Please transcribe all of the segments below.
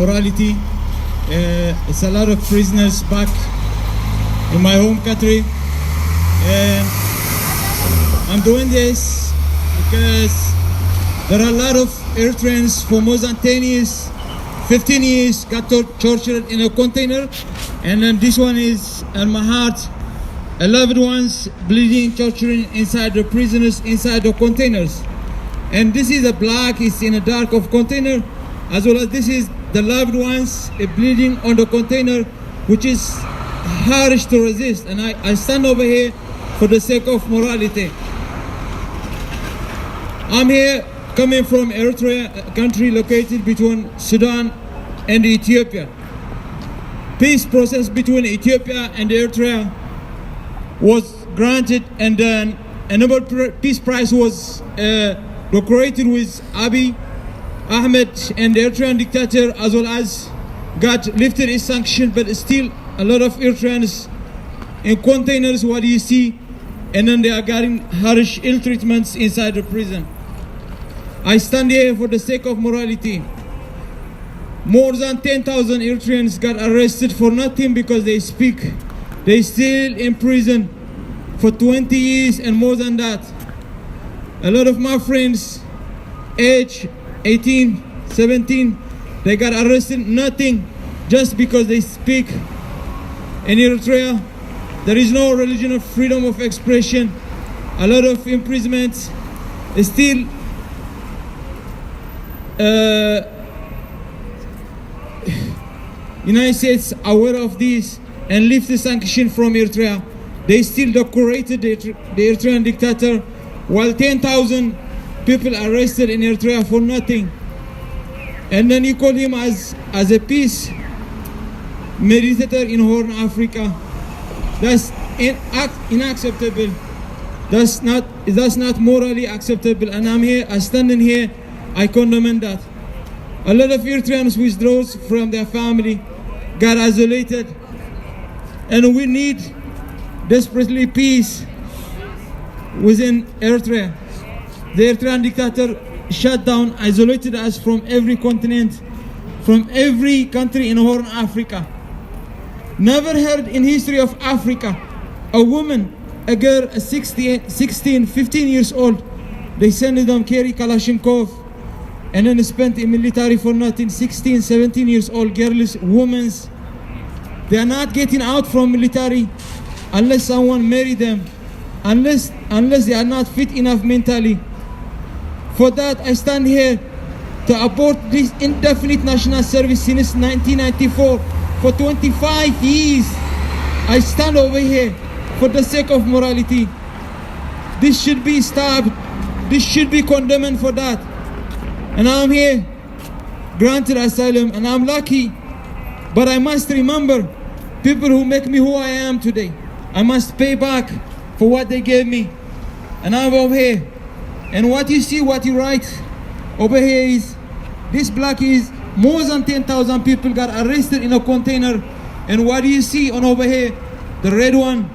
morality. It's a lot of prisoners back in my home country. I'm doing this because there are a lot of Eritreans for more than 10 years, 15 years got tortured in a container. And then this one is on my heart. A loved ones bleeding, torturing inside the prisoners, inside the containers. And this is a black, it's in a dark of container, as well as this is the loved ones bleeding on the container, which is harsh to resist. And I stand over here for the sake of morality. I'm here coming from Eritrea, a country located between Sudan and Ethiopia. Peace process between Ethiopia and Eritrea was granted, and then a Nobel Peace Prize was decorated with Abiy Ahmed and the Eritrean dictator, as well as got lifted his sanction, but still a lot of Eritreans in containers, what do you see? And then they are getting harsh ill treatments inside the prison. I stand here for the sake of morality. More than 10,000 Eritreans got arrested for nothing because they speak. They still in prison for 20 years and more than that. A lot of my friends, age 18, 17, they got arrested nothing just because they speak. In Eritrea, there is no religion of freedom of expression. A lot of imprisonments. Still, United States aware of this and lift the sanction from Eritrea. They still decorated the Eritrean dictator, while 10,000 people arrested in Eritrea for nothing. And then he called him as a peace mediator in Horn Africa. That's unacceptable. That's not morally acceptable. And I'm here, I standing here, I condemn that. A lot of Eritreans withdraw from their family, got isolated, and we need desperately peace within Eritrea. The Eritrean dictator shut down, isolated us from every continent, from every country in Horn Africa. Never heard in history of Africa a woman, a girl, 16, 15 years old, they send them carry Kalashnikov and then spent in military for nothing. 16, 17 years old girls, women, they are not getting out from military unless someone marry them, unless they are not fit enough mentally. For that, I stand here to abort this indefinite national service since 1994. For 25 years, I stand over here for the sake of morality. This should be stopped. This should be condemned for that. And I'm here, granted asylum, and I'm lucky. But I must remember people who make me who I am today. I must pay back for what they gave me. And I'm over here. And what you see, what you write over here is, this black is more than 10,000 people got arrested in a container. And what do you see on over here? The red one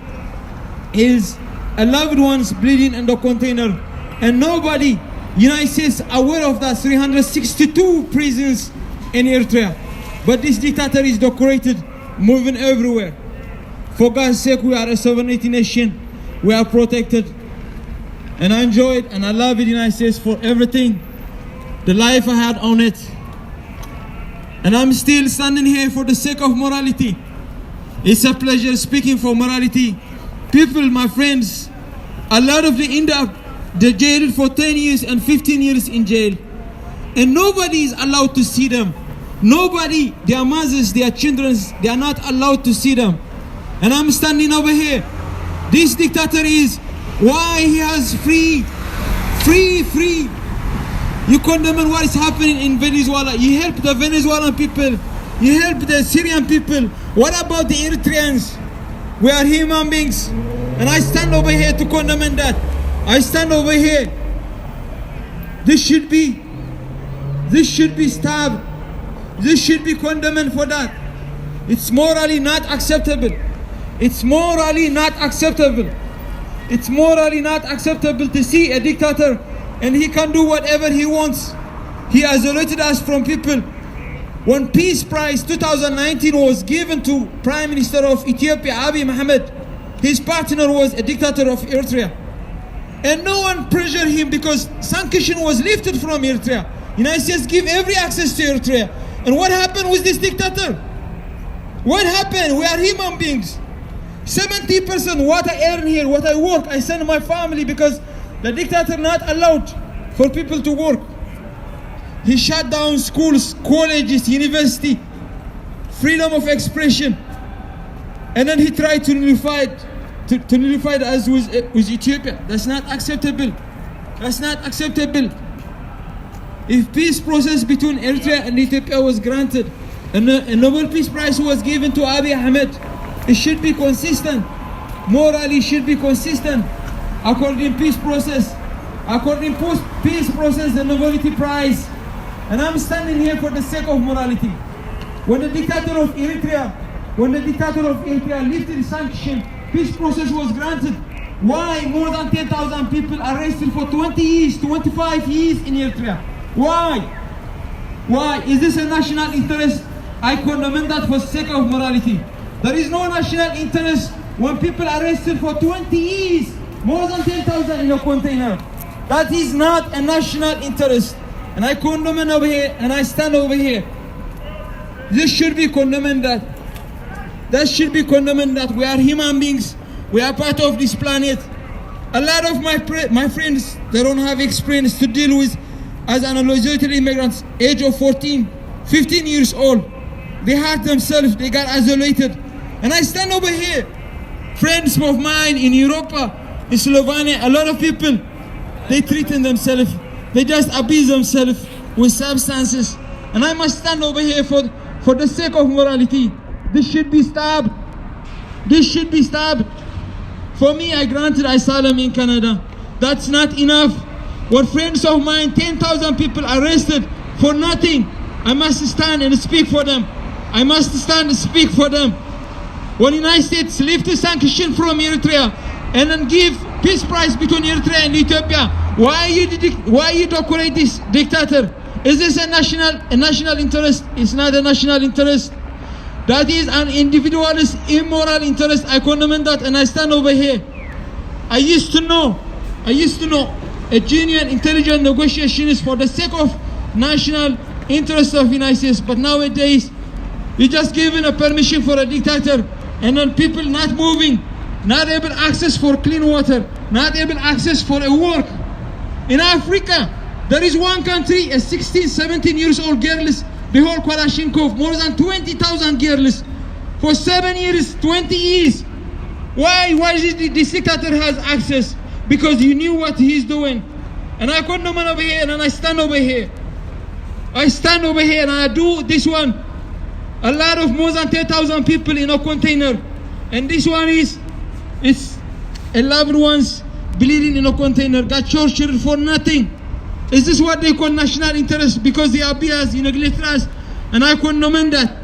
is a loved ones bleeding in the container. And nobody, United States, aware of that 362 prisons in Eritrea. But this dictator is decorated, moving everywhere. For God's sake, we are a sovereignty nation. We are protected. And I enjoy it and I love the United States for everything, the life I had on it. And I'm still standing here for the sake of morality. It's a pleasure speaking for morality. People, my friends, a lot of them end up, they're jailed for 10 years and 15 years in jail. And nobody is allowed to see them. Nobody, their mothers, their children, they are not allowed to see them. And I'm standing over here. This dictator is why he has free. You condemn what is happening in Venezuela. You help the Venezuelan people. You help the Syrian people. What about the Eritreans? We are human beings. And I stand over here to condemn that. I stand over here. This should be stopped. This should be condemned for that. It's morally not acceptable. It's morally not acceptable. It's morally not acceptable to see a dictator and he can do whatever he wants. He isolated us from people. When Peace Prize 2019 was given to Prime Minister of Ethiopia, Abiy Ahmed, his partner was a dictator of Eritrea. And no one pressured him because sanction was lifted from Eritrea. United States give every access to Eritrea. And what happened with this dictator? What happened? We are human beings. 70% what I earn here, what I work, I send my family because the dictator not allowed for people to work. He shut down schools, colleges, university, freedom of expression. And then he tried to nullify us with Ethiopia. That's not acceptable. That's not acceptable. If peace process between Eritrea and Ethiopia was granted, and a Nobel Peace Prize was given to Abiy Ahmed, it should be consistent. Morally should be consistent. According peace process, according peace process, the Nobel Prize. And I'm standing here for the sake of morality. When the dictator of Eritrea lifted sanction, peace process was granted. Why more than 10,000 people arrested for 20 years, 25 years in Eritrea? Why? Why? Is this a national interest? I condemn that for sake of morality. There is no national interest when people arrested for 20 years, more than 10,000 in a container. That is not a national interest. And I condemn over here, and I stand over here. This should be condemned that. That should be condemned that we are human beings. We are part of this planet. A lot of my friends, they don't have experience to deal with as unallocated immigrants, age of 14, 15 years old. They hurt themselves, they got isolated. And I stand over here. Friends of mine in Europe, in Slovenia, a lot of people, they treating themselves. They just abuse themselves with substances. And I must stand over here for the sake of morality. This should be stopped. This should be stopped. For me, I granted asylum in Canada. That's not enough. What friends of mine, 10,000 people arrested for nothing. I must stand and speak for them. I must stand and speak for them. When the United States lift the sanction from Eritrea and then give peace prize between Eritrea and Ethiopia, why you decorate this dictator? Is this a national interest? It's not a national interest. That is an individualist, immoral interest. I condemn that, and I stand over here. I used to know a genuine, intelligent negotiation is for the sake of national interest of United States. But nowadays, you just giving a permission for a dictator, and then people not moving, not able access for clean water, not able access for a work. In Africa, there is one country, a 16, 17 years old girls, the whole Kalashnikov, more than 20,000 girls, for 7 years, 20 years. Why this dictator has access? Because he knew what he's doing. And I come over here and I stand over here. I stand over here and I do this one. A lot of more than 10,000 people in a container. And this one it's 11 ones bleeding in a container, got tortured for nothing. Is this what they call national interest? Because they abuse, neglect us. And I condemn that.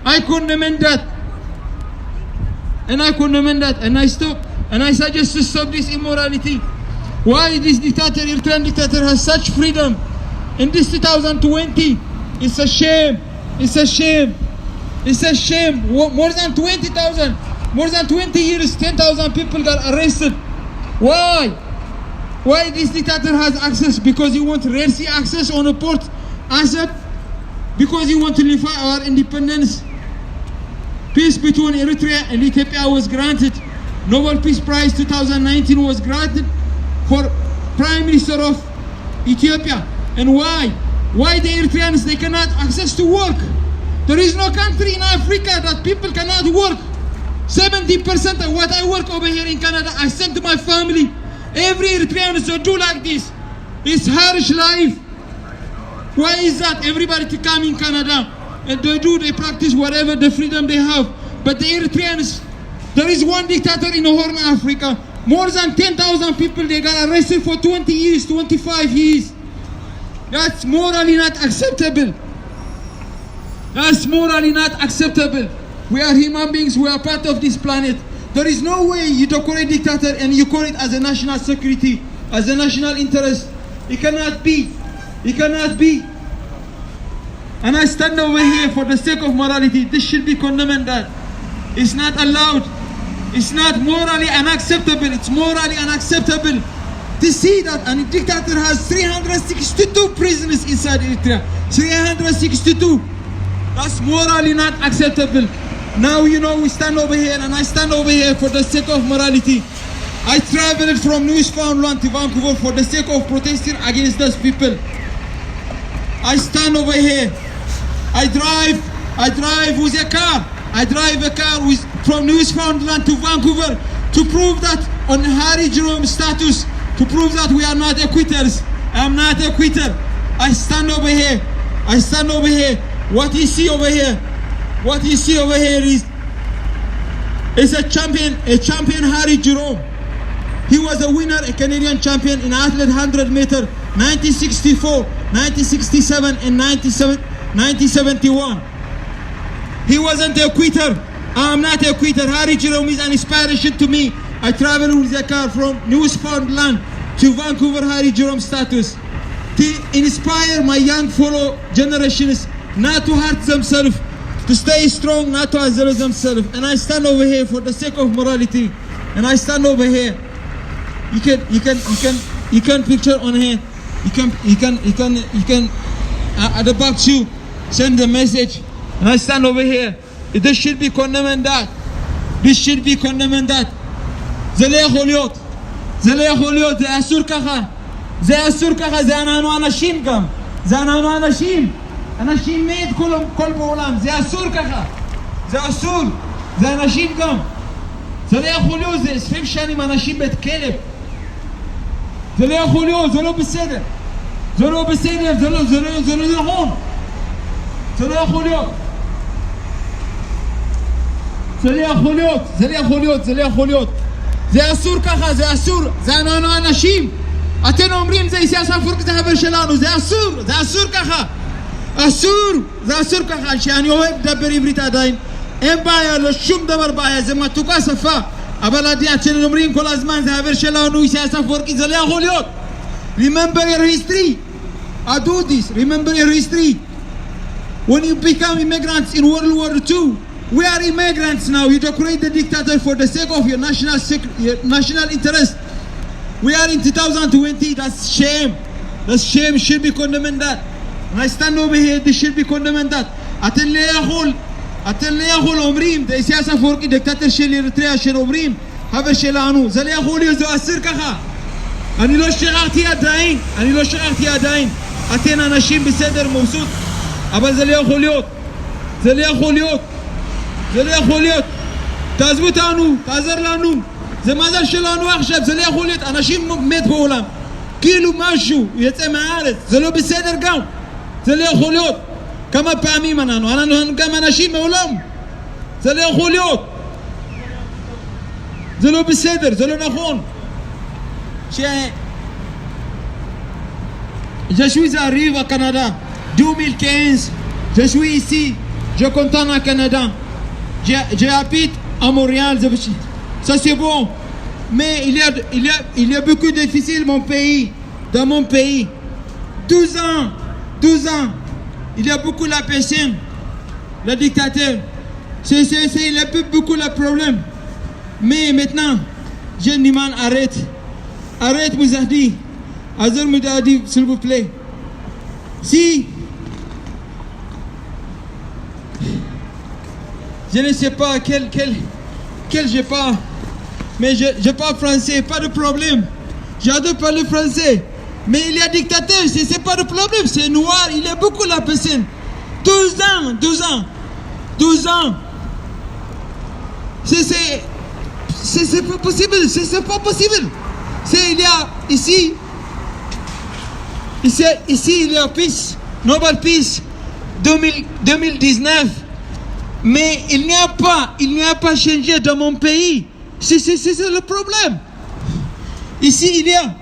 I condemn that. And I condemn that. And I stop. And I suggest to stop this immorality. Why this dictator, Eritrean dictator, has such freedom in this 2020? It's a shame. It's a shame. It's a shame. More than 20,000, more than 20 years, 10,000 people got arrested. Why? Why this dictator has access? Because he wants Red Sea access on a port asset? Because he wants to nullify our independence? Peace between Eritrea and Ethiopia was granted. Nobel Peace Prize 2019 was granted for Prime Minister of Ethiopia. And why? Why the Eritreans, they cannot access to work? There is no country in Africa that people cannot work. 70% of what I work over here in Canada, I send to my family. Every Eritrean should do like this. It's harsh life. Why is that? Everybody to come in Canada and they practice whatever the freedom they have. But the Eritreans, there is one dictator in Horn Africa. More than 10,000 people, they got arrested for 20 years, 25 years. That's morally not acceptable. That's morally not acceptable. We are human beings, we are part of this planet. There is no way you decorate dictator and you call it as a national security, as a national interest. It cannot be. It cannot be. And I stand over here for the sake of morality. This should be condemned. That it's not allowed. It's not morally unacceptable. It's morally unacceptable to see that a dictator has 362 prisoners inside Eritrea. 362. That's morally not acceptable. Now you know we stand over here, and I stand over here for the sake of morality. I traveled from Newfoundland to Vancouver for the sake of protesting against those people. I stand over here. I drive with a car. I drive a car from Newfoundland to Vancouver to prove that on Harry Jerome's status, to prove that we are not quitters. I am not a quitter. I stand over here. I stand over here. What you see over here is a champion Harry Jerome. He was a winner, a Canadian champion in athlete 100 meter, 1964, 1967, and 1971. He wasn't a quitter. I am not a quitter. Harry Jerome is an inspiration to me. I travel with a car from Newfoundland to Vancouver, Harry Jerome status, to inspire my young fellow generations not to hurt themselves, to stay strong, not to isolate themselves. And I stand over here for the sake of morality. And I stand over here. You can picture on here. You can at the back too send the message. And I stand over here. This should be condemned. That this should be condemned. That זה לא יכול להיות, זה אסור ככה, זה אנחנו אנשים גם, זה אנחנו אנשים מת כל בעולם, זה אסור ככה, זה אסור, זה אנשים גם, זה לא יכול להיות, זה 20 שנים אנשים בית כלב, זה לא יכול להיות, זה לא בסדר, זה לא נכון, זה לא יכול להיות, זה לא יכול להיות. זה אסור ככה, זה אסור, זה אנשים. אתם אומרים זה איסיאס אפורק, זה חבר שלנו, זה אסור ככה. זה אסור ככה, שאני אוהב לדבר עברית עדיין. אין בעיה, לא שום דבר בעיה, זה מתוקה שפה. אבל אתם אומרים כל הזמן, זה חבר שלנו, איסיאס אפורק, זה לא יכול להיות. Remember your history. I do this, remember your history. When you become immigrants in World War II, we are immigrants now. You decorate the dictator for the sake of your national interest. We are in 2020. That's shame. That's shame. Should be condemned. That. And I stand over here. This should be condemned. That. אתם לא יכול אומרים. זה איסיאס אפורקי דיקטטור של אריתריאה של אומרים. חבר שלנו. זה לא יכול להיות. זה אסיר ככה. אני לא שכחתי עדיין. אתם אנשים בסדר מבסוט. אבל זה לא יכול להיות. זה לא יכול להיות. תעזבו אותנו, תעזר לנו. זה מזל שלנו עכשיו, זה לא יכול להיות. אנשים מת בעולם. כאילו משהו יצא מהארץ. זה לא בסדר גם. זה לא יכול להיות. כמה פעמים אנחנו גם אנשים מעולם. זה לא יכול להיות. זה לא בסדר, זה לא נכון. Je suis arrivé au Canada 2015. Je suis ici. Je suis content au Canada. J'habite à Montréal. Ça c'est bon. Mais il y a beaucoup de difficiles dans mon pays. 12 ans. Il y a beaucoup la personne. Le dictateur. Il a beaucoup de problèmes. Mais maintenant, je demande arrête. Arrête Mouzadi. Azur Mouzadi, s'il vous plaît. Si je ne sais pas quel je parle, mais je parle français, pas de problème. J'adore parler français. Mais il y a dictateur, c'est pas de problème, c'est noir, il y a beaucoup la personne. 12 ans. C'est pas possible, c'est pas possible. Il y a ici il y a Peace, Nobel Peace 2019. Mais il n'y a pas changé dans mon pays. C'est le problème. Ici, il y a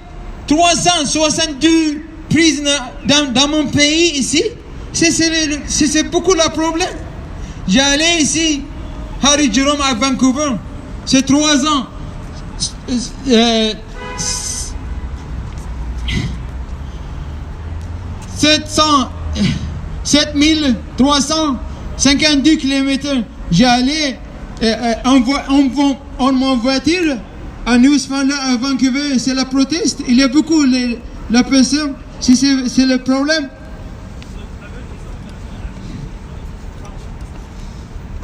362 prisonniers dans mon pays, ici. C'est beaucoup le problème. J'ai allé ici, Harry Jerome à Vancouver. C'est 3 ans. 700 7352 km. J'ai allé en mon voiture à Newfoundland, à Vancouver. C'est la proteste. Il y a beaucoup la personne. C'est le problème.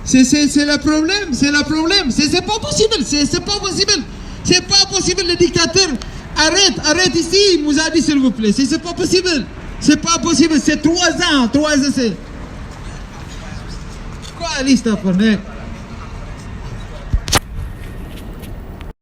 C'est le problème. C'est pas possible. C'est pas possible. C'est pas possible. Le dictateur, arrête ici, il nous a dit s'il vous plaît. C'est pas possible. C'est pas possible. C'est 3 ans. 3 ans, c'est. Quoi, liste à